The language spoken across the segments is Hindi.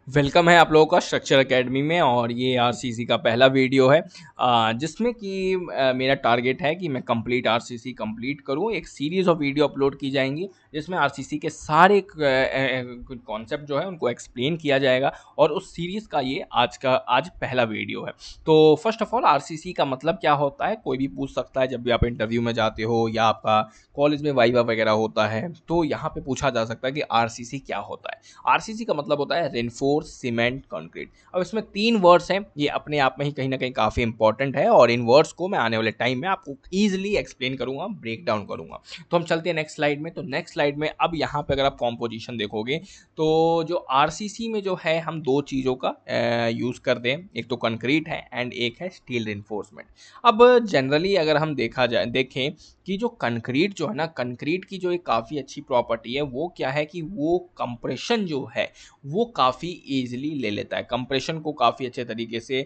वेलकम है आप लोगों का स्ट्रक्चर एकेडमी में। और ये आरसीसी का पहला वीडियो है जिसमें कि मेरा टारगेट है कि मैं कंप्लीट आरसीसी कंप्लीट करूं। एक सीरीज़ ऑफ वीडियो अपलोड की जाएंगी जिसमें आरसीसी के सारे कॉन्सेप्ट जो है उनको एक्सप्लेन किया जाएगा और उस सीरीज़ का ये आज पहला वीडियो है। तो फर्स्ट ऑफ ऑल आरसीसी का मतलब क्या होता है, कोई भी पूछ सकता है। जब भी आप इंटरव्यू में जाते हो या आपका कॉलेज में वाइवा वगैरह होता है तो यहाँ पे पूछा जा सकता है कि आरसीसी क्या होता है। आरसीसी का मतलब होता है रेनफोर्स सीमेंट कंक्रीट। अब इसमें तीन वर्ड्स हैं, ये अपने आप में ही कहीं ना कहीं काफ़ी इंपॉर्टेंट है और इन वर्ड्स को मैं आने वाले टाइम में आपको ईजिली एक्सप्लेन करूंगा, ब्रेक डाउन करूंगा। तो हम चलते हैं नेक्स्ट स्लाइड में। तो नेक्स्ट स्लाइड में अब यहाँ पे अगर आप कॉम्पोजिशन देखोगे तो जो आरसीसी में जो है हम दो चीज़ों का यूज़ करते हैं, एक तो कंक्रीट है एंड एक है स्टील रेनफोर्समेंट। अब जनरली अगर हम देखें कि जो कंक्रीट जो है ना, कंक्रीट की जो एक काफ़ी अच्छी प्रॉपर्टी है वो क्या है कि वो कंप्रेशन जो है वो काफ़ी ईजिली ले लेता है, कंप्रेशन को काफ़ी अच्छे तरीके से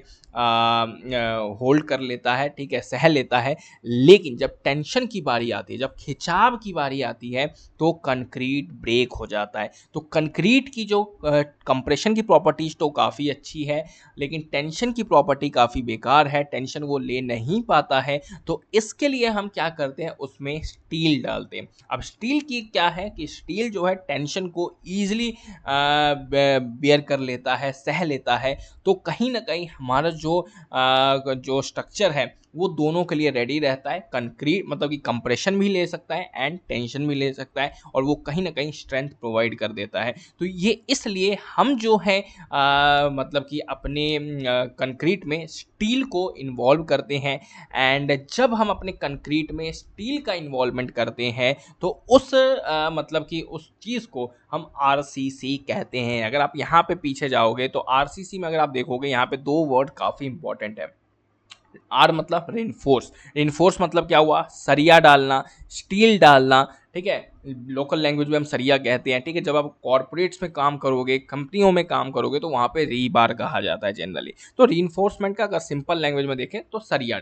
होल्ड कर लेता है, ठीक है, सह लेता है। लेकिन जब टेंशन की बारी आती है, जब खिंचाव की बारी आती है तो कंक्रीट ब्रेक हो जाता है। तो कंक्रीट की जो कंप्रेशन की प्रॉपर्टीज तो काफ़ी अच्छी है लेकिन टेंशन की प्रॉपर्टी काफ़ी बेकार है, टेंशन वो ले नहीं पाता है। तो इसके लिए हम क्या करते हैं, उसमें स्टील डालते हैं। अब स्टील की क्या है कि स्टील जो है टेंशन को ईजिली बेयर कर लेता है, सह लेता है। तो कहीं ना कहीं हमारा जो स्ट्रक्चर है वो दोनों के लिए रेडी रहता है। कंक्रीट मतलब कि कंप्रेशन भी ले सकता है एंड टेंशन भी ले सकता है और वो कहीं ना कहीं स्ट्रेंथ प्रोवाइड कर देता है। तो ये इसलिए हम जो है मतलब कि अपने कंक्रीट में स्टील को इन्वॉल्व करते हैं। एंड जब हम अपने कंक्रीट में स्टील का इन्वॉल्वमेंट करते हैं तो उस मतलब कि उस चीज़ को हम आरसीसी कहते हैं। अगर आप यहाँ पे पीछे जाओगे तो आरसीसी में अगर आप देखोगे यहाँ पे दो वर्ड काफ़ी इंपॉर्टेंट है। आर मतलब रेनफोर्स, रेनफोर्स मतलब क्या हुआ, सरिया डालना, स्टील डालना, ठीक है। लोकल लैंग्वेज में हम सरिया कहते हैं, ठीक है। जब आप कॉर्पोरेट्स में काम करोगे, कंपनियों में काम करोगे तो वहाँ पे रीबार कहा जाता है जनरली। तो रीइंफोर्समेंट का अगर सिंपल लैंग्वेज में देखें तो सरिया,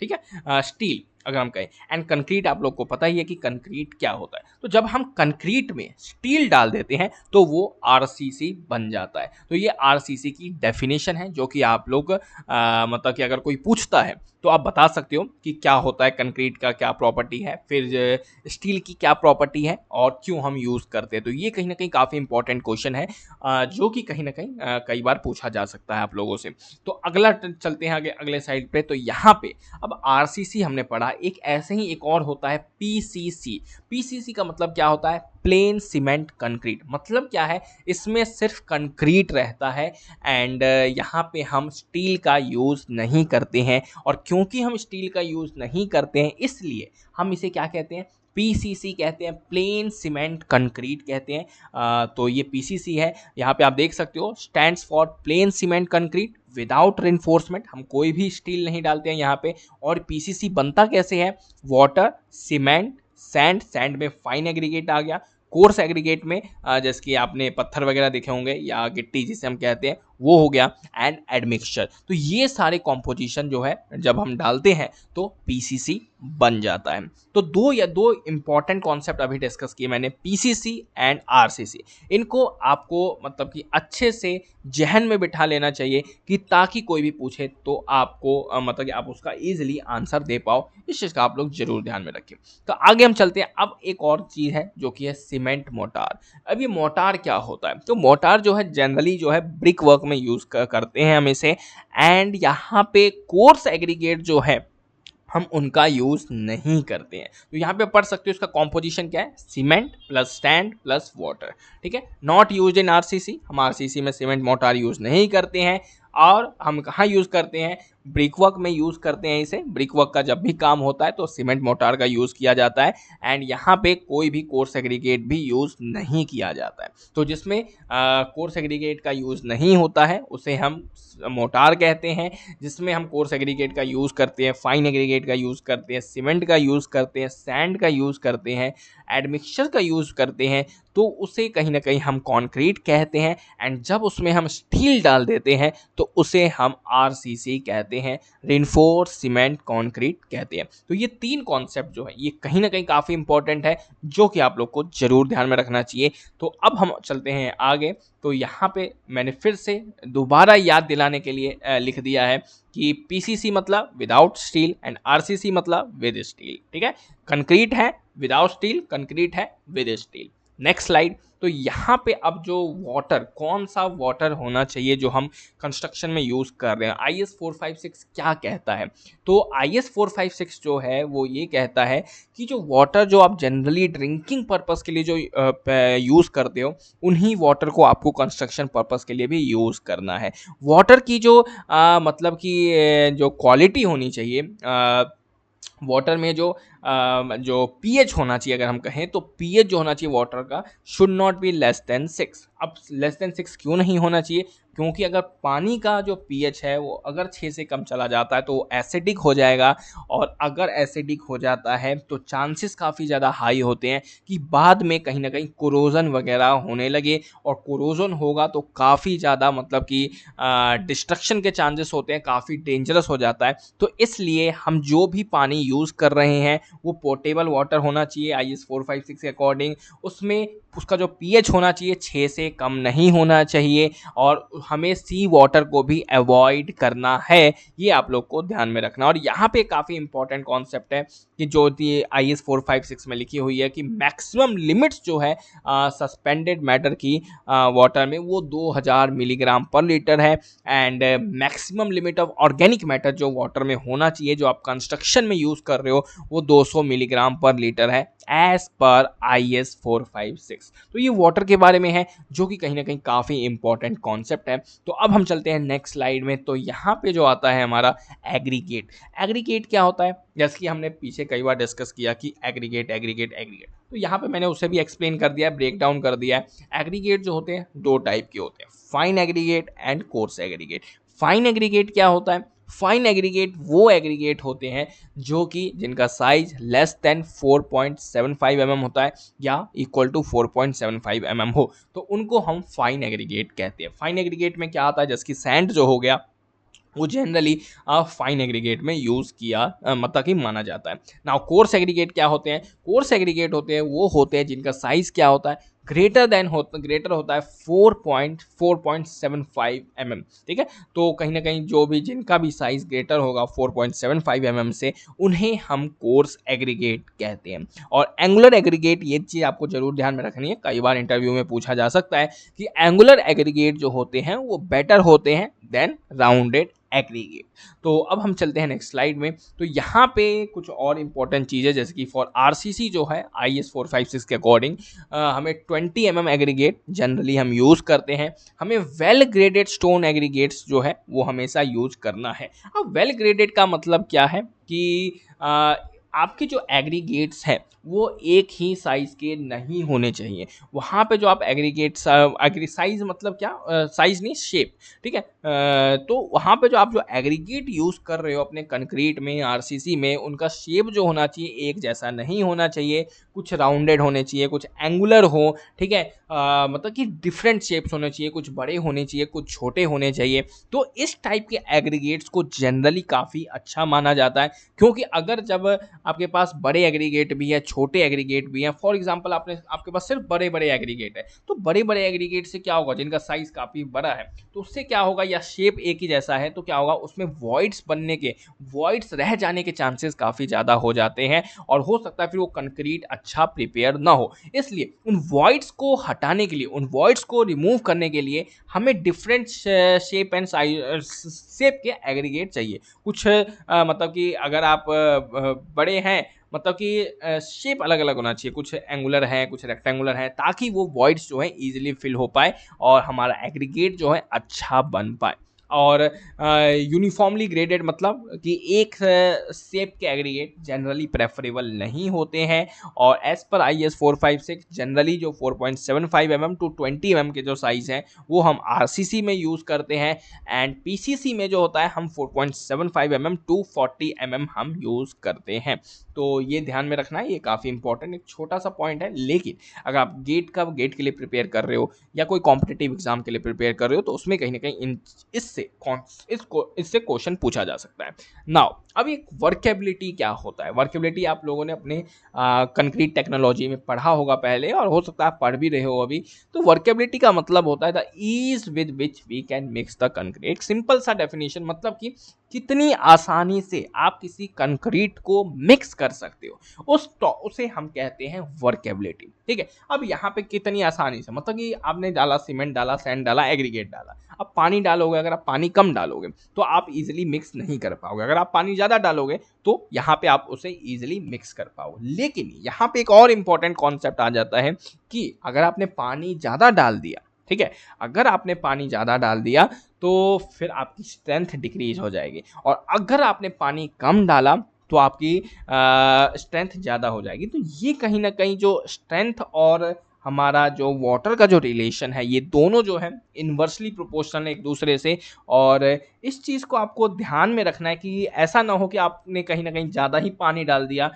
ठीक है, स्टील अगर हम कहें। एंड कंक्रीट आप लोग को पता ही है कि कंक्रीट क्या होता है। तो जब हम कंक्रीट में स्टील डाल देते हैं तो वो आरसीसी बन जाता है। तो ये आरसीसी की डेफिनेशन है जो कि आप लोग मतलब कि अगर कोई पूछता है तो आप बता सकते हो कि क्या होता है, कंक्रीट का क्या प्रॉपर्टी है, फिर स्टील की क्या प्रॉपर्टी है और क्यों हम यूज़ करते हैं। तो ये कहीं ना कहीं काफ़ी इंपॉर्टेंट क्वेश्चन है जो कि कहीं ना कहीं कई बार पूछा जा सकता है आप लोगों से। तो अगला चलते हैं आगे अगले साइड पे। तो यहाँ पे अब आरसीसी हमने पढ़ा, एक ऐसे ही एक और होता है पीसीसी। पीसीसी का मतलब क्या होता है, प्लेन सीमेंट कंक्रीट। मतलब क्या है, इसमें सिर्फ कंक्रीट रहता है एंड यहाँ पे हम स्टील का यूज़ नहीं करते हैं। और क्योंकि हम स्टील का यूज़ नहीं करते हैं इसलिए हम इसे क्या कहते हैं, पीसीसी कहते हैं, प्लेन सीमेंट कंक्रीट कहते हैं। तो ये पीसीसी है। यहाँ पे आप देख सकते हो stands for plane cement concrete without reinforcement. हम कोई भी स्टील नहीं डालते हैं यहाँ पे। और पीसीसी बनता कैसे है, वाटर, सीमेंट, सैंड, सैंड में फाइन एग्रीगेट आ गया, कोर्स एग्रीगेट में जैसे कि आपने पत्थर वगैरह देखे होंगे या गिट्टी जिसे हम कहते हैं वो हो गया, एंड एडमिक्सचर। तो ये सारे कॉम्पोजिशन जो है जब हम डालते हैं तो पीसीसी बन जाता है। तो दो इंपॉर्टेंट कॉन्सेप्ट अभी डिस्कस किए मैंने, पीसीसी एंड आरसीसी। इनको आपको मतलब कि अच्छे से जहन में बिठा लेना चाहिए कि ताकि कोई भी पूछे तो आपको मतलब कि आप उसका ईजिली आंसर दे पाओ। इस चीज़ का आप लोग जरूर ध्यान में रखें। तो आगे हम चलते हैं। अब एक और चीज़ है जो कि है सीमेंट मोटार। अब ये मोटार क्या होता है, तो मोटार जो है जनरली जो है ब्रिक वर्क में यूज़ करते हैं हम इसे। एंड यहाँ पे कोर्स एग्रीगेट जो है हम उनका यूज़ नहीं करते हैं। तो यहाँ पे पढ़ सकते हो इसका कॉम्पोजिशन क्या है, cement plus stand plus water, ठीक है। नॉट यूज इन आरसीसी, हम आरसीसी में सीमेंट मोटार यूज़ नहीं करते हैं। और हम कहाँ यूज़ करते हैं, ब्रिक वर्क में यूज़ करते हैं इसे। ब्रिक वर्क का जब भी काम होता है तो सीमेंट मोटार का यूज़ किया जाता है। एंड यहाँ पे कोई भी कोर्स एग्रीगेट भी यूज़ नहीं किया जाता है। तो जिसमें कोर्स एग्रीगेट का यूज़ नहीं होता है उसे हम मोटार कहते हैं। जिसमें हम कोर्स एग्रीगेट का यूज़ करते हैं, फाइन एग्रीगेट का यूज़ करते हैं, सीमेंट का यूज़ करते हैं, सैंड का यूज़ करते हैं, एडमिक्सचर का यूज़ करते हैं, तो उसे कहीं ना कहीं हम कंक्रीट कहते हैं। एंड जब उसमें हम स्टील डाल देते हैं तो उसे हम आरसीसी कहते हैं, रेनफोर्स सीमेंट कंक्रीट कहते हैं। तो ये तीन कॉन्सेप्ट जो है ये कहीं ना कहीं काफ़ी इंपॉर्टेंट है, जो कि आप लोग को जरूर ध्यान में रखना चाहिए। तो अब हम चलते हैं आगे। तो यहाँ पे मैंने फिर से दोबारा याद दिलाने के लिए लिख दिया है कि पीसीसी मतलब विदाउट स्टील एंड आरसीसी मतलब विद स्टील। ठीक है, कंक्रीट है विदाउट स्टील, कंक्रीट है विद स्टील। Next slide. तो यहाँ पे अब जो वाटर, कौन सा वाटर होना चाहिए जो हम कंस्ट्रक्शन में यूज़ कर रहे हैं, IS 456 क्या कहता है? तो IS 456 जो है वो ये कहता है कि जो वाटर जो आप जनरली ड्रिंकिंग पर्पस के लिए जो यूज़ करते हो, उन्हीं वाटर को आपको कंस्ट्रक्शन पर्पस के लिए भी यूज़ करना है। वाटर की जो मतलब कि जो क्वालिटी होनी चाहिए, वाटर में जो पीएच होना चाहिए, अगर हम कहें तो पीएच जो होना चाहिए वाटर का should not be less than 6। अब लेस देन 6 क्यों नहीं होना चाहिए? क्योंकि अगर पानी का जो पीएच है वो अगर 6 से कम चला जाता है तो एसिडिक हो जाएगा, और अगर एसिडिक हो जाता है तो चांसेस काफ़ी ज़्यादा हाई होते हैं कि बाद में कहीं ना कहीं कोरोजन वगैरह होने लगे, और कोरोजन होगा तो काफ़ी ज़्यादा मतलब कि डिस्ट्रक्शन के चांसेस होते हैं, काफ़ी डेंजरस हो जाता है। तो इसलिए हम जो भी पानी यूज़ कर रहे हैं वो पोर्टेबल वाटर होना चाहिए IS 456 के अकॉर्डिंग। उसमें उसका जो पीएच होना चाहिए 6 से कम नहीं होना चाहिए, और हमें सी वाटर को भी अवॉइड करना है, ये आप लोग को ध्यान में रखना। और यहाँ पे काफ़ी इंपॉर्टेंट कॉन्सेप्ट है कि जो IS 456 में लिखी हुई है कि मैक्सिमम लिमिट्स जो है सस्पेंडेड मैटर की वाटर में वो 2000 मिलीग्राम पर लीटर है। And maximum limit of organic matter जो वाटर में होना चाहिए, जो आप कंस्ट्रक्शन में यूज़ कर रहे हो, वो 200 मिलीग्राम पर लीटर है एज पर IS 456। तो ये वाटर के बारे में है, जो कि कहीं ना कहीं काफ़ी इंपॉर्टेंट कॉन्सेप्ट है। तो अब हम चलते हैं नेक्स्ट स्लाइड में। तो यहाँ पे जो आता है हमारा एग्रीगेट। एग्रीगेट क्या होता है? जैसे कि हमने पीछे कई बार डिस्कस किया कि एग्रीगेट एग्रीगेट एग्रीगेट, तो यहाँ पे मैंने उसे भी एक्सप्लेन कर दिया है, ब्रेक डाउन कर दिया है। एग्रीगेट जो होते हैं दो टाइप के होते हैं, fine aggregate and coarse aggregate. Fine aggregate क्या होता है? फाइन एग्रीगेट वो एग्रीगेट होते हैं जो कि जिनका साइज लेस देन 4.75 mm होता है या इक्वल टू 4.75 mm हो, तो उनको हम फाइन एग्रीगेट कहते हैं। फाइन एग्रीगेट में क्या आता है? जैसे कि सैंड जो हो गया, वो जनरली फाइन एग्रीगेट में यूज़ किया मतलब कि माना जाता है। नाउ कोर्स एग्रीगेट क्या होते हैं? कोर्स एग्रीगेट होते हैं वो होते हैं जिनका साइज़ क्या होता है? ग्रेटर होता है 4.75 mm। ठीक है, तो कहीं ना कहीं जो भी जिनका भी साइज़ ग्रेटर होगा 4.75 mm से, उन्हें हम कोर्स एग्रीगेट कहते हैं। और एंगुलर एग्रीगेट, ये चीज़ आपको जरूर ध्यान में रखनी है, कई बार इंटरव्यू में पूछा जा सकता है कि एंगुलर एग्रीगेट जो होते हैं वो बेटर होते हैं देन राउंडेड एग्रीगेट। तो अब हम चलते हैं नेक्स्ट स्लाइड में। तो यहाँ पे कुछ और इंपॉर्टेंट चीज़ें, जैसे कि फॉर आरसीसी जो है IS 456 के अकॉर्डिंग हमें 20 mm एग्रीगेट जनरली हम यूज़ करते हैं। हमें वेल ग्रेडेड स्टोन एग्रीगेट्स जो है वो हमेशा यूज करना है। अब वेल ग्रेडेड का मतलब क्या है कि आपके जो एग्रीगेट्स हैं वो एक ही साइज़ के नहीं होने चाहिए। वहाँ पे जो आप एग्रीगेट्स साइज़ मतलब क्या, साइज़ नहीं, शेप। ठीक है, तो वहाँ पे जो आप जो एग्रीगेट यूज़ कर रहे हो अपने कंक्रीट में, आरसीसी में, उनका शेप जो होना चाहिए एक जैसा नहीं होना चाहिए। कुछ राउंडेड होने चाहिए, कुछ एंगुलर हो। ठीक है, मतलब कि डिफरेंट शेप्स होने चाहिए, कुछ बड़े होने चाहिए, कुछ छोटे होने चाहिए। तो इस टाइप के एग्रीगेट्स को जनरली काफ़ी अच्छा माना जाता है, क्योंकि अगर जब आपके पास बड़े एग्रीगेट भी है, छोटे एग्रीगेट भी हैं, फॉर एग्जांपल आपके पास सिर्फ बड़े बड़े एग्रीगेट है, तो बड़े बड़े एग्रीगेट से क्या होगा, जिनका साइज काफ़ी बड़ा है, तो उससे क्या होगा, या शेप एक ही जैसा है, तो क्या होगा, उसमें वॉइड्स रह जाने के चांसेस काफ़ी ज़्यादा हो जाते हैं, और हो सकता है फिर वो कंक्रीट अच्छा प्रिपेयर ना हो। इसलिए उन वॉइड्स को हटाने के लिए, उन वॉइड्स को रिमूव करने के लिए हमें different shape and size shape के एग्रीगेट चाहिए। कुछ मतलब कि अगर आप बड़े हैं, मतलब कि शेप अलग अलग होना चाहिए, कुछ एंगुलर है, कुछ रेक्टेंगुलर है, ताकि वो वॉइड्स जो है ईजिली फिल हो पाए और हमारा एग्रीगेट जो है अच्छा बन पाए। और यूनिफॉर्मली ग्रेडेड मतलब कि एक शेप के एग्रीगेट जनरली प्रेफरेबल नहीं होते हैं। और एज पर IS 456 जनरली जो 4.75 mm टू 20 mm के जो साइज़ हैं वो हम RCC में यूज़ करते हैं, एंड PCC में जो होता है हम 4.75 mm टू 40 mm हम यूज़ करते हैं। तो ये ध्यान में रखना है, ये काफ़ी इंपॉर्टेंट एक छोटा सा पॉइंट है। लेकिन अगर आप गेट के लिए प्रिपेयर कर रहे हो या कोई कॉम्पिटिटिव एग्जाम के लिए प्रिपेयर कर रहे हो तो उसमें कहीं ना कहीं इससे क्वेश्चन पूछा जा सकता है। नाउ अब एक वर्केबिलिटी क्या होता है? वर्केबिलिटी आप लोगों ने अपने कंक्रीट टेक्नोलॉजी में पढ़ा होगा पहले, और हो सकता है आप पढ़ भी रहे हो अभी। तो वर्केबिलिटी का मतलब होता है the ease with which we can mix the concrete. Simple सा डेफिनेशन, मतलब कि कितनी आसानी से आप किसी कंक्रीट को मिक्स कर सकते हो, उसे हम कहते हैं वर्केबिलिटी। ठीक है, अब यहाँ पे कितनी आसानी से, मतलब कि आपने डाला सीमेंट, डाला सैंड, डाला एग्रीगेट, डाला, अब पानी डालोगे, अगर आप पानी कम डालोगे तो आप इजीली मिक्स नहीं कर पाओगे, अगर आप पानी ज़्यादा डालोगे तो यहाँ पे आप उसे इजीली मिक्स कर पाओगे। लेकिन यहाँ पे एक और इंपॉर्टेंट कॉन्सेप्ट आ जाता है कि अगर आपने पानी ज़्यादा डाल दिया, ठीक है, अगर आपने पानी ज़्यादा डाल दिया तो फिर आपकी स्ट्रेंथ डिक्रीज हो जाएगी, और अगर आपने पानी कम डाला तो आपकी स्ट्रेंथ ज़्यादा हो जाएगी। तो ये कहीं ना कहीं जो स्ट्रेंथ और हमारा जो वाटर का जो रिलेशन है, ये दोनों जो है इन्वर्सली प्रोपोर्शनल एक दूसरे से। और इस चीज़ को आपको ध्यान में रखना है कि ऐसा ना हो कि आपने कहीं ना कहीं ज़्यादा ही पानी डाल दिया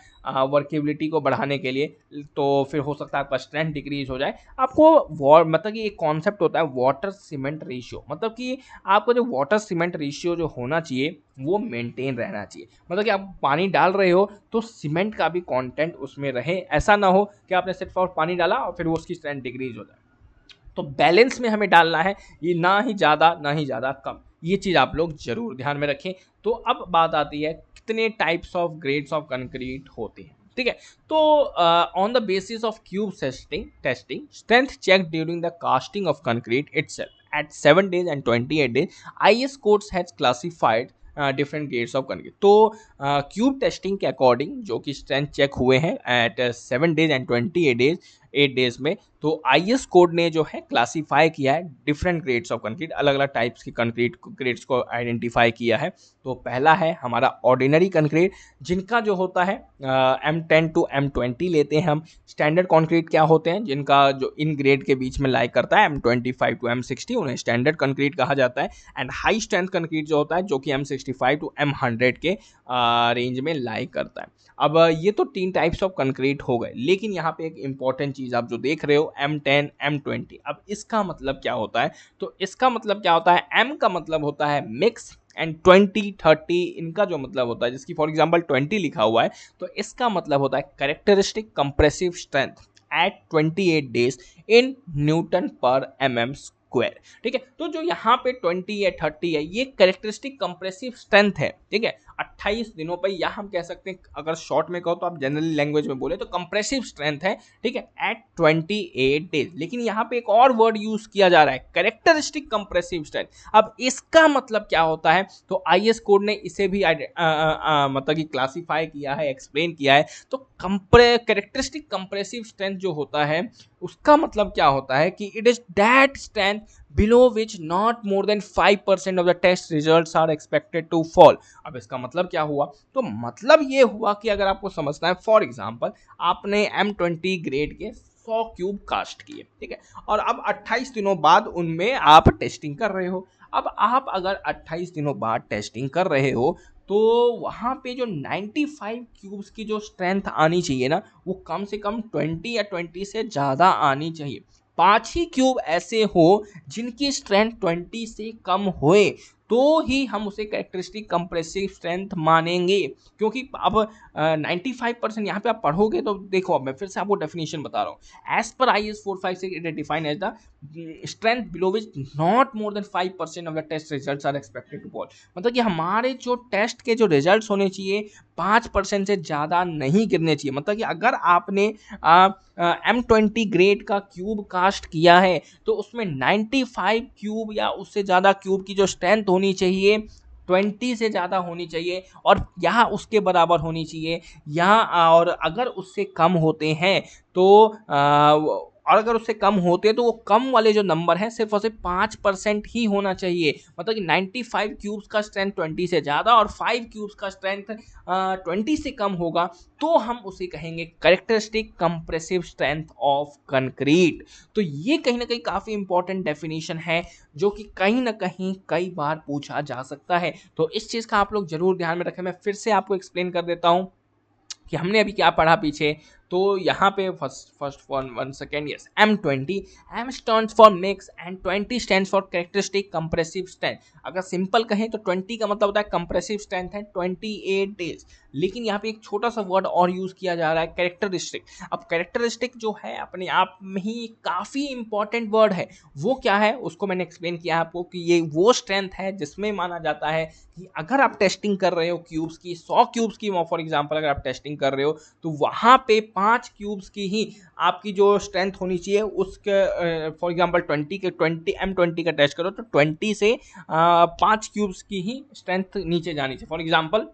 वर्केबिलिटी को बढ़ाने के लिए, तो फिर हो सकता है आपका स्ट्रेंथ डिक्रीज हो जाए। आपको मतलब कि एक कॉन्सेप्ट होता है वाटर सीमेंट रेशियो, मतलब कि आपका जो वाटर सीमेंट रेशियो जो होना चाहिए वो मेंटेन रहना चाहिए। मतलब कि आप पानी डाल रहे हो तो सीमेंट का भी कंटेंट उसमें रहे, ऐसा ना हो कि आपने सिर्फ और पानी डाला और फिर वो उसकी स्ट्रेंथ डिक्रीज हो जाए। तो बैलेंस में हमें डालना है, ये ना ही ज़्यादा ना ही ज़्यादा कम, ये चीज़ आप लोग जरूर ध्यान में रखें। तो अब बात आती है कितने types of grades of concrete होते हैं। ठीक है, तो on the basis of cube testing strength check during the casting of concrete itself at 7 days and 28 days, IS codes has classified different grades of concrete. तो क्यूब टेस्टिंग के अकॉर्डिंग जो कि स्ट्रेंथ चेक हुए हैं एट 7 days and 8 days में, तो IS कोड ने जो है क्लासीफाई किया है डिफरेंट ग्रेड्स ऑफ कंक्रीट, अलग अलग टाइप्स की कंक्रीट ग्रेड्स को आइडेंटिफाई किया है। तो पहला है हमारा ऑर्डिनरी कंक्रीट, जिनका जो होता है M10 टू M20 लेते हैं हम। स्टैंडर्ड कंक्रीट क्या होते हैं, जिनका जो इन ग्रेड के बीच में लाइक करता है M25 टू M60, उन्हें स्टैंडर्ड कंक्रीट कहा जाता है। एंड हाई स्ट्रेंथ कंक्रीट जो होता है जो कि M65 टू M100 के रेंज में लाइक करता है। अब ये तो 3 टाइप्स ऑफ कंक्रीट हो गए, लेकिन यहाँ पे एक इंपॉर्टेंट चीज़ आप जो देख रहे हो M10 M20, अब इसका मतलब क्या होता है? तो इसका मतलब क्या होता है, M का मतलब होता है मिक्स, एंड 20-30 इनका जो मतलब होता है, जिसकी फॉर एग्जांपल 20 लिखा हुआ है, तो इसका मतलब होता है characteristic compressive strength eight 28 days in newton पर mm स्क्वायर। ठीक है, तो जो यहाँ पे 20 या 30 है ये कैरेक्टरिस्टिक कंप्रेसिव स्ट्रेंथ है। ठीक है, 28 दिनों पर, या हम कह सकते हैं अगर शॉर्ट में कहो तो आप जनरली लैंग्वेज में बोले तो कंप्रेसिव स्ट्रेंथ है। ठीक है, एट 28 days। लेकिन यहाँ पे एक और वर्ड यूज किया जा रहा है, कैरेक्टरिस्टिक कंप्रेसिव स्ट्रेंथ। अब इसका मतलब क्या होता है, तो IS कोड ने इसे भी मतलब कि क्लासीफाई किया है, एक्सप्लेन किया है। तो कैरेक्टरिस्टिक कंप्रेसिव स्ट्रेंथ जो होता है उसका मतलब क्या होता है कि it is that strength below which not more than 5% of the test results are expected to fall। अब इसका मतलब क्या हुआ, तो मतलब ये हुआ कि अगर आपको समझना है, फॉर एग्जांपल आपने M20 ग्रेड के 100 क्यूब कास्ट किए, ठीक है, और अब 28 दिनों बाद उनमें आप टेस्टिंग कर रहे हो। अब आप अगर 28 दिनों बाद टेस्टिंग कर रहे हो तो वहाँ पे जो 95 क्यूब्स की जो स्ट्रेंथ आनी चाहिए ना, वो कम से कम 20 या 20 से ज़्यादा आनी चाहिए। 5 ही क्यूब ऐसे हो जिनकी स्ट्रेंथ 20 से कम होए तो ही हम उसे कैरेक्टरिस्टिक कंप्रेसिव स्ट्रेंथ मानेंगे। क्योंकि अब 95% यहाँ पे आप पढ़ोगे तो देखो, अब मैं फिर से आपको डेफिनेशन बता रहा हूँ। एज पर IS 456 it is defined as the strength below which not more than 5% of the test results are expected to fall. मतलब कि हमारे जो टेस्ट के जो रिजल्ट्स होने चाहिए 5% से ज़्यादा नहीं गिरने चाहिए। मतलब कि अगर आपने M20 ग्रेड का क्यूब कास्ट किया है तो उसमें 95 क्यूब या उससे ज़्यादा क्यूब की जो स्ट्रेंथ होनी चाहिए 20 से ज़्यादा होनी चाहिए, और यहाँ उसके बराबर होनी चाहिए यहाँ, और अगर उससे कम होते हैं तो और अगर उससे कम होते हैं तो वो कम वाले जो नंबर हैं सिर्फ और सिर्फ 5% ही होना चाहिए। मतलब कि 95 क्यूब्स का स्ट्रेंथ 20 से ज़्यादा और 5 क्यूब्स का स्ट्रेंथ 20 से कम होगा तो हम उसे कहेंगे characteristic compressive strength of concrete. तो ये कहीं ना कहीं काफ़ी इंपॉर्टेंट डेफिनेशन है जो कि कहीं ना कहीं कई बार पूछा जा सकता है। तो इस चीज़ का आप लोग जरूर ध्यान में रखें। मैं फिर से आपको एक्सप्लेन कर देता हूँ कि हमने अभी क्या पढ़ा पीछे। तो यहाँ पे first one second, yes, M20, M stands for mix and 20 stands for characteristic compressive strength. अगर सिंपल कहें तो 20 का मतलब होता है कंप्रेसिव स्ट्रेंथ है 28 डेज, लेकिन यहाँ पे एक छोटा सा वर्ड और यूज किया जा रहा है कैरेक्टरिस्टिक। अब कैरेक्टरिस्टिक जो है अपने आप में ही काफ़ी इंपॉर्टेंट वर्ड है। वो क्या है उसको मैंने एक्सप्लेन किया आपको कि ये वो स्ट्रेंथ है जिसमें माना जाता है कि अगर आप टेस्टिंग कर रहे हो क्यूब्स की, 100 क्यूब्स की फॉर एग्जांपल अगर आप टेस्टिंग कर रहे हो तो वहाँ पे 5 क्यूब्स की ही आपकी जो स्ट्रेंथ होनी चाहिए उसके फॉर एग्जांपल 20 M20 का टेस्ट करो तो 20 से 5 क्यूब्स की ही स्ट्रेंथ नीचे जानी चाहिए फॉर एग्जांपल।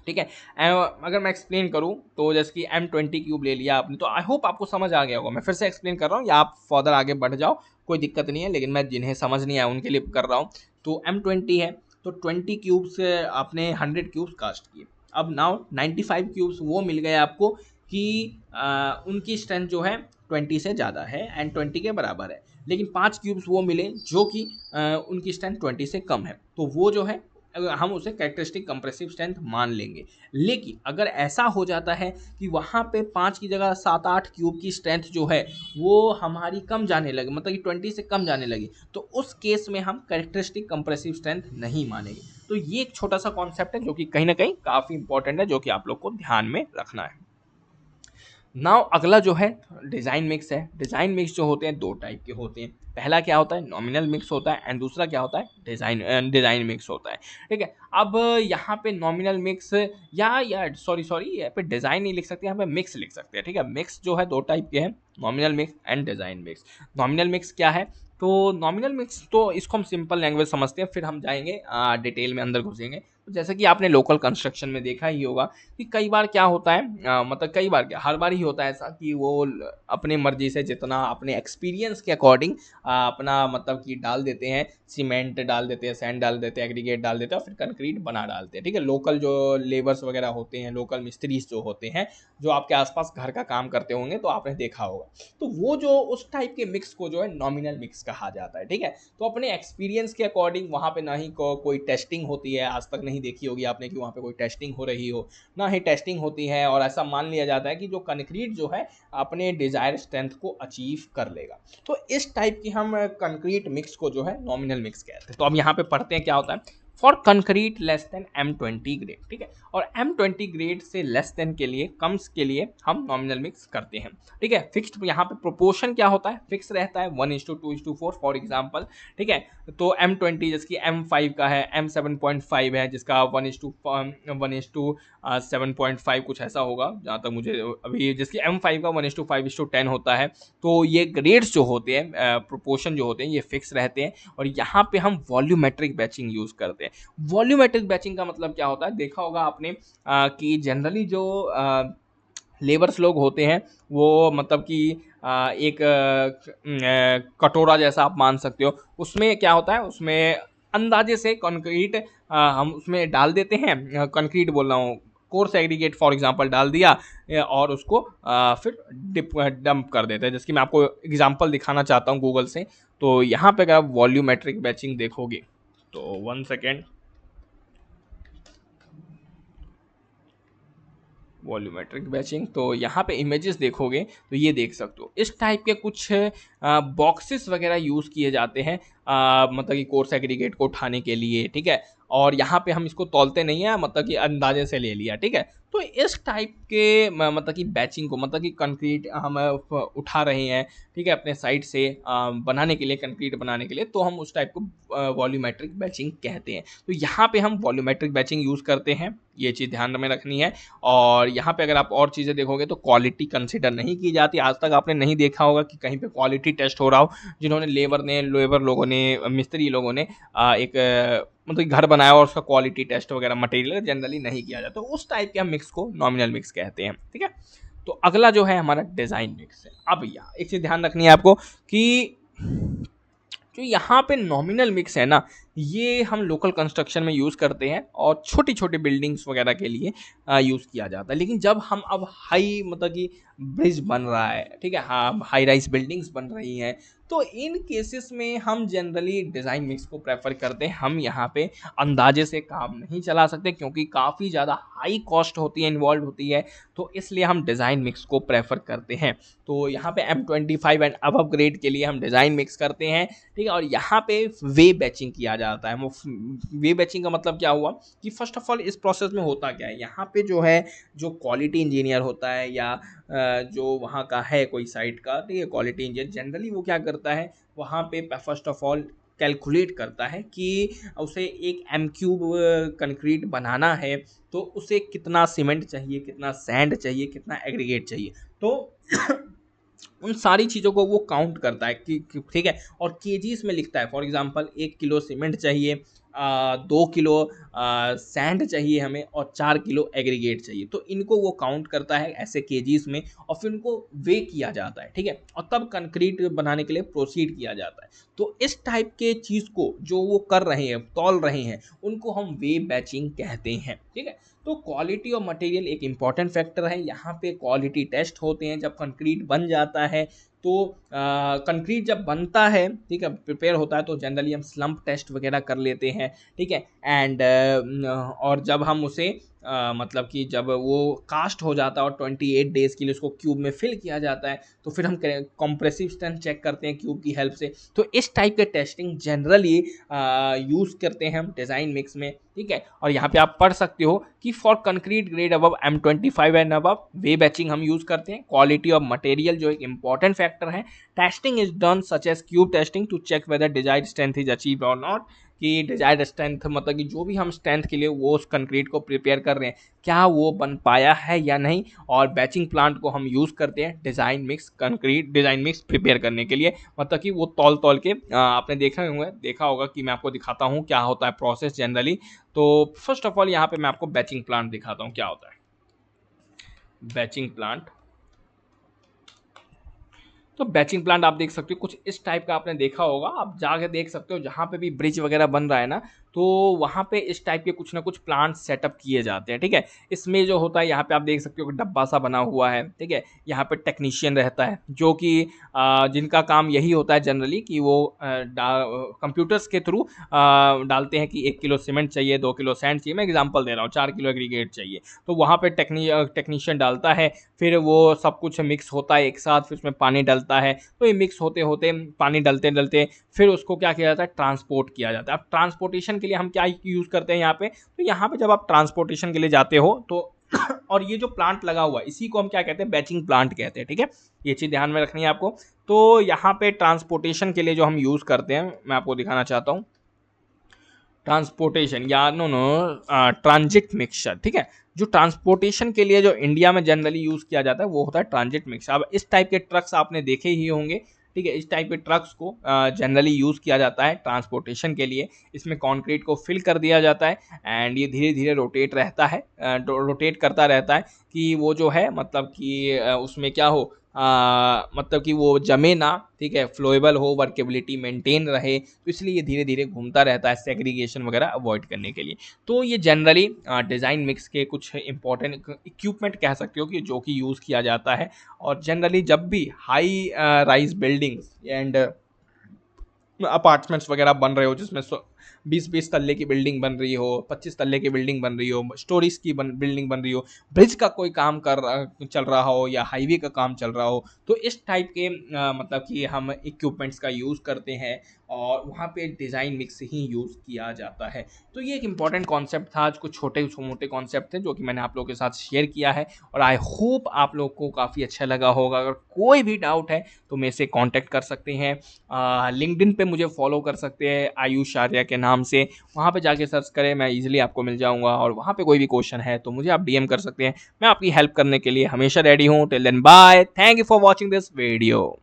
ठीक है, अगर मैं एक्सप्लेन करूं तो जैसे कि M20 क्यूब ले लिया आपने तो आई होप आपको समझ आ गया होगा। मैं फिर से एक्सप्लेन कर रहा हूं या आप फर्दर आगे बढ़ जाओ, कोई दिक्कत नहीं है, लेकिन मैं जिन्हें समझ नहीं आया उनके लिए कर रहा हूं। तो M20 है तो 20 क्यूब्स आपने 100 क्यूब्स कास्ट किए। अब नाउ 95 क्यूब्स वो मिल गए आपको कि उनकी स्ट्रेंथ जो है 20 से ज़्यादा है एंड 20 के बराबर है, लेकिन 5 क्यूब्स वो मिले जो कि उनकी स्ट्रेंथ 20 से कम है, तो वो जो है हम उसे कैरेक्टरिस्टिक कंप्रेसिव स्ट्रेंथ मान लेंगे। लेकिन अगर ऐसा हो जाता है कि वहाँ पे 5 की जगह 7-8 क्यूब की स्ट्रेंथ जो है वो हमारी कम जाने लगे, मतलब कि 20 से कम जाने लगी, तो उस केस में हम कैरेक्टरिस्टिक कंप्रेसिव स्ट्रेंथ नहीं मानेंगे। तो ये एक छोटा सा कॉन्सेप्ट है जो कि कहीं ना कहीं काफ़ी इंपॉर्टेंट है, जो कि आप लोग को ध्यान में रखना है। नाउ अगला जो है डिज़ाइन मिक्स है। डिज़ाइन मिक्स जो होते हैं दो टाइप के होते हैं। पहला क्या होता है नॉमिनल मिक्स होता है एंड दूसरा क्या होता है डिज़ाइन मिक्स होता है। ठीक है, अब यहाँ पे नॉमिनल मिक्स या सॉरी यहाँ पे डिज़ाइन नहीं लिख सकते, यहाँ पे मिक्स लिख सकते हैं। ठीक है, मिक्स जो है दो टाइप के हैं, nominal mix and design mix. Nominal mix क्या है? तो नॉमिनल मिक्स तो इसको हम सिंपल लैंग्वेज समझते हैं, फिर हम जाएंगे डिटेल में अंदर घुसेंगे। तो जैसे कि आपने लोकल कंस्ट्रक्शन में देखा ही होगा कि कई बार क्या होता है, मतलब कई बार क्या हर बार ही होता है ऐसा कि वो अपनी मर्जी से जितना अपने एक्सपीरियंस के अकॉर्डिंग अपना मतलब कि डाल देते हैं, सीमेंट डाल देते हैं, सैंड डाल देते हैं, एग्रीगेट डाल देते हैं और फिर कंक्रीट बना डालते हैं। ठीक है, लोकल जो लेबर्स वगैरह होते हैं, लोकल मिस्त्रीज जो होते हैं, जो आपके आसपास घर का काम करते होंगे तो आपने देखा होगा, तो वो जो उस टाइप के मिक्स को जो है नॉमिनल मिक्स कहा जाता है। ठीक है, तो अपने एक्सपीरियंस के अकॉर्डिंग वहाँ पे ना ही कोई टेस्टिंग होती है, आज तक नहीं देखी होगी आपने कि वहाँ पे कोई टेस्टिंग हो रही हो, ना ही टेस्टिंग होती है, और ऐसा मान लिया जाता है कि जो कंक्रीट जो है अपने डिजायर स्ट्रेंथ को अचीव कर लेगा। तो इस टाइप की हम कंक्रीट मिक्स को जो है नॉमिनल मिक्स कहते हैं। तो अब यहाँ पे पढ़ते हैं क्या होता है for concrete less than M20 grade. ठीक है, और M20 ग्रेड से लेस देन के लिए, कम्स के लिए हम नॉमिनल मिक्स करते हैं। ठीक है, फिक्स्ड यहाँ पे प्रोपोर्शन क्या होता है, फिक्स रहता है 1:2:4 फॉर एग्जाम्पल। ठीक है, तो M20 जिसकी M5 का है, M7.5 है जिसका 1:7.5 कुछ ऐसा होगा जहाँ तक मुझे अभी, जिसकी M5 का 1:5:10 होता है। तो ये ग्रेड्स जो होते हैं, प्रोपोर्शन जो होते हैं, ये फिक्स रहते हैं। और यहाँ पे हम वॉल्यूमेट्रिक बैचिंग यूज़ करते हैं। वॉल्यूमेट्रिक बैचिंग का मतलब क्या होता है, देखा होगा आपने कि जनरली जो लेबर्स लोग होते हैं वो मतलब कि एक कटोरा जैसा आप मान सकते हो, उसमें क्या होता है, उसमें अंदाजे से कंक्रीट हम उसमें डाल देते हैं, कंक्रीट बोल रहा हूँ, कोर्स एग्रीगेट फॉर एग्जांपल डाल दिया और उसको फिर डंप कर देते हैं। जैसे कि मैं आपको एग्जांपल दिखाना चाहता हूँ गूगल से। तो यहाँ पे अगर आप वॉल्यूमेट्रिक बैचिंग देखोगे तो 1 सेकेंड, वॉल्यूमेट्रिक बैचिंग, तो यहाँ पे इमेजेस देखोगे तो ये देख सकते हो इस टाइप के कुछ बॉक्सेस वगैरह यूज़ किए जाते हैं, मतलब कि कोर्स एग्रीगेट को उठाने के लिए। ठीक है, और यहाँ पे हम इसको तौलते नहीं है, मतलब कि अंदाजे से ले लिया। ठीक है, तो इस टाइप के मतलब कि बैचिंग को, मतलब कि कंक्रीट हम उठा रहे हैं, ठीक है, अपने साइड से बनाने के लिए, कंक्रीट बनाने के लिए, तो हम उस टाइप को वॉल्यूमेट्रिक बैचिंग कहते हैं। तो यहाँ पे हम वॉल्यूमेट्रिक बैचिंग यूज़ करते हैं, ये चीज़ ध्यान में रखनी है। और यहाँ पे अगर आप और चीज़ें देखोगे तो क्वालिटी कंसिडर नहीं की जाती। आज तक आपने नहीं देखा होगा कि कहीं पे क्वालिटी टेस्ट हो रहा हो, जिन्होंने लेबर लोगों ने, मिस्त्री लोगों ने एक मतलब घर बनाया और उसका क्वालिटी टेस्ट वगैरह मटेरियल जनरली नहीं किया जाता, तो उस टाइप के हम मिक्स को नॉमिनल मिक्स कहते हैं। ठीक है, तो अगला जो है हमारा डिज़ाइन मिक्स है। अब यहाँ एक चीज़ ध्यान रखनी है आपको कि जो यहाँ पे नॉमिनल मिक्स है ना, ये हम लोकल कंस्ट्रक्शन में यूज़ करते हैं और छोटी छोटी बिल्डिंग्स वगैरह के लिए यूज़ किया जाता है। लेकिन जब हम अब हाई मतलब कि ब्रिज बन रहा है, ठीक है, हाँ, हाई राइज बिल्डिंग्स बन रही हैं, तो इन केसेस में हम जनरली डिज़ाइन मिक्स को प्रेफर करते हैं। हम यहाँ पे अंदाजे से काम नहीं चला सकते क्योंकि काफ़ी ज़्यादा हाई कॉस्ट होती है, इन्वॉल्व होती है, तो इसलिए हम डिज़ाइन मिक्स को प्रेफर करते हैं। तो यहाँ पे M25 एंड अबव ग्रेड के लिए हम डिज़ाइन मिक्स करते हैं, ठीक है। और यहाँ पे वे बैचिंग किया जाता है। वे बैचिंग का मतलब क्या हुआ कि फर्स्ट ऑफ ऑल इस प्रोसेस में होता क्या है, यहाँ पे जो है जो क्वालिटी इंजीनियर होता है या जो वहाँ का है कोई साइट का, ठीक है, क्वालिटी इंजीनियर जनरली वो क्या करता है, वहाँ पे फर्स्ट ऑफ ऑल कैलकुलेट करता है कि उसे एक एम क्यूब कंक्रीट बनाना है तो उसे कितना सीमेंट चाहिए, कितना सैंड चाहिए, कितना एग्रीगेट चाहिए। तो उन सारी चीज़ों को वो काउंट करता है कि ठीक है, और केजीस में लिखता है। फॉर एग्जांपल 1 किलो सीमेंट चाहिए, 2 किलो सैंड चाहिए हमें और 4 किलो एग्रीगेट चाहिए। तो इनको वो काउंट करता है ऐसे केजीस में और फिर उनको वे किया जाता है, ठीक है, और तब कंक्रीट बनाने के लिए प्रोसीड किया जाता है। तो इस टाइप के चीज़ को जो वो कर रहे हैं, तौल रहे हैं, उनको हम वे बैचिंग कहते हैं, ठीक है। तो क्वालिटी ऑफ मटेरियल एक इम्पॉर्टेंट फैक्टर है। यहाँ पे क्वालिटी टेस्ट होते हैं जब कंक्रीट बन जाता है। तो कंक्रीट जब बनता है, ठीक है, प्रिपेयर होता है, तो जनरली हम स्लम्प टेस्ट वगैरह कर लेते हैं, ठीक है। एंड और जब हम उसे मतलब कि जब वो कास्ट हो जाता है और 28 डेज़ के लिए उसको क्यूब में फिल किया जाता है, तो फिर हम कंप्रेसिव स्ट्रेंथ चेक करते हैं क्यूब की हेल्प से। तो इस टाइप के टेस्टिंग जनरली यूज़ करते हैं हम डिज़ाइन मिक्स में, ठीक है। और यहाँ पे आप पढ़ सकते हो कि for concrete grade above M25 and above weigh batching हम यूज़ करते हैं। क्वालिटी ऑफ मटेरियल जो एक इंपॉर्टेंट फैक्टर है। Testing is done such as cube testing to check whether desired strength is achieved और नॉट, कि डिजायर्ड स्ट्रेंथ मतलब कि जो भी हम स्ट्रेंथ के लिए वो उस कंक्रीट को प्रिपेयर कर रहे हैं, क्या वो बन पाया है या नहीं। और बैचिंग प्लांट को हम यूज़ करते हैं design mix concrete design mix prepare करने के लिए, मतलब कि वो तौल तौल के आपने देखा होगा कि मैं आपको दिखाता हूँ क्या होता है प्रोसेस जनरली। तो फर्स्ट ऑफ ऑल यहाँ पे मैं आपको बैचिंग प्लांट दिखाता हूँ क्या होता है। बैचिंग प्लांट, तो बैचिंग प्लांट आप देख सकते हो कुछ इस टाइप का, आपने देखा होगा, आप जाके देख सकते हो जहाँ पे भी ब्रिज वगैरह बन रहा है ना, तो वहाँ पे इस टाइप के कुछ ना कुछ प्लांट सेटअप किए जाते हैं, ठीक है। इसमें जो होता है यहाँ पे आप देख सकते हो कि डब्बा सा बना हुआ है, ठीक है। यहाँ पे टेक्नीशियन रहता है जो कि जिनका काम यही होता है जनरली कि वो कंप्यूटर्स के थ्रू डालते हैं कि 1 किलो सीमेंट चाहिए, 2 किलो सैंड चाहिए, मैं एग्जाम्पल दे रहा हूँ, 4 किलो एग्रीगेट चाहिए। तो वहाँ पे टेक्नीशियन डालता है, फिर वो सब कुछ मिक्स होता है एक साथ, फिर उसमें पानी डलता है। तो ये मिक्स होते होते पानी डलते डलते फिर उसको क्या किया जाता है, ट्रांसपोर्ट किया जाता है। अब ट्रांसपोर्टेशन के लिए हम क्या यूज़ करते हैं यहाँ पे, तो यहाँ पे जब आप ट्रांसपोर्टेशन के लिए जाते हो तो और ये जो प्लांट लगा हुआ है इसी को हम क्या कहते हैं, बैचिंग प्लांट कहते हैं, ठीक है। ये चीज़ ध्यान में रखनी है आपको। तो यहाँ पे ट्रांसपोर्टेशन के लिए जो हम यूज़ करते हैं, मैं आपको दिखाना चाहता हूँ, ट्रांसपोर्टेशन या ट्रांजिट मिक्सचर, ठीक है। जो ट्रांसपोर्टेशन के लिए जो इंडिया में जनरली यूज़ किया जाता है वो होता है ट्रांजिट मिक्सचर। अब इस टाइप के ट्रक्स आपने देखे ही होंगे, ठीक है। इस टाइप के ट्रक्स को जनरली यूज़ किया जाता है ट्रांसपोर्टेशन के लिए। इसमें कंक्रीट को फिल कर दिया जाता है एंड ये धीरे धीरे रोटेट रहता है, रोटेट करता रहता है कि वो जो है मतलब कि उसमें क्या हो, मतलब कि वो जमे ना, ठीक है, फ्लोएबल हो, वर्केबिलिटी मेंटेन रहे, तो इसलिए ये धीरे धीरे घूमता रहता है सेग्रीगेशन वगैरह अवॉइड करने के लिए। तो ये जनरली डिज़ाइन मिक्स के कुछ इंपॉर्टेंट इक्विपमेंट कह सकते हो कि जो कि यूज़ किया जाता है। और जनरली जब भी high rise buildings and apartments वगैरह बन रहे हो जिसमें 20-20 तल्ले की बिल्डिंग बन रही हो, 25 तल्ले की बिल्डिंग बन रही हो, स्टोरीज की बिल्डिंग बन रही हो, ब्रिज का कोई काम चल रहा हो या हाईवे का काम चल रहा हो, तो इस टाइप के मतलब कि हम इक्विपमेंट्स का यूज़ करते हैं और वहाँ पे डिज़ाइन मिक्स ही यूज़ किया जाता है। तो ये एक इंपॉर्टेंट कॉन्सेप्ट था, आज कुछ छोटे मोटे कॉन्सेप्ट थे जो कि मैंने आप लोगों के साथ शेयर किया है और आई होप आप लोग को काफ़ी अच्छा लगा होगा। अगर कोई भी डाउट है तो मेरे से कांटेक्ट कर सकते हैं, लिंक्डइन पे मुझे फॉलो कर सकते हैं आयुष आर्या के नाम से, वहाँ पे जाके सर्च करें, मैं इजीली आपको मिल जाऊँगा। और वहाँ पे कोई भी क्वेश्चन है तो मुझे आप डीएम कर सकते हैं, मैं आपकी हेल्प करने के लिए हमेशा रेडी हूँ। Till then bye, thank you for watching this video.